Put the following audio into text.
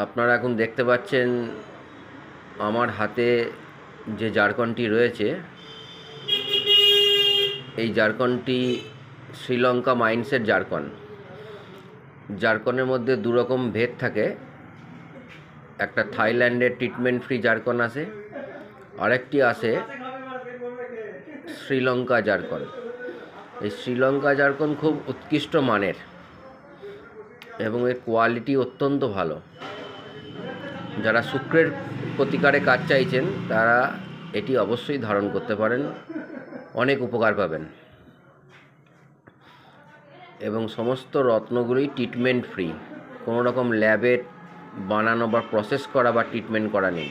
আপনারা এখন দেখতে পাচ্ছেন আমার হাতে যে জারকনটি রয়েছে, এই জারকনটি শ্রীলঙ্কা মাইন্সের জারকন। জারকনের মধ্যে দুরকম ভেদ থাকে। একটা থাইল্যান্ডের ট্রিটমেন্ট ফ্রি জারকন আছে, আরেকটি আছে শ্রীলঙ্কা জারকন। এই শ্রীলঙ্কা জারকন খুব উৎকৃষ্ট মানের এবং এর কোয়ালিটি অত্যন্ত ভালো। যারা শুক্রের প্রতিকারে কাজ চাইছেন তারা এটি অবশ্যই ধারণ করতে পারেন, অনেক উপকার পাবেন। এবং সমস্ত রত্নগুলি ট্রিটমেন্ট ফ্রি, কোনো রকম ল্যাবে বানানো বা প্রসেস করা বা ট্রিটমেন্ট করা নেই।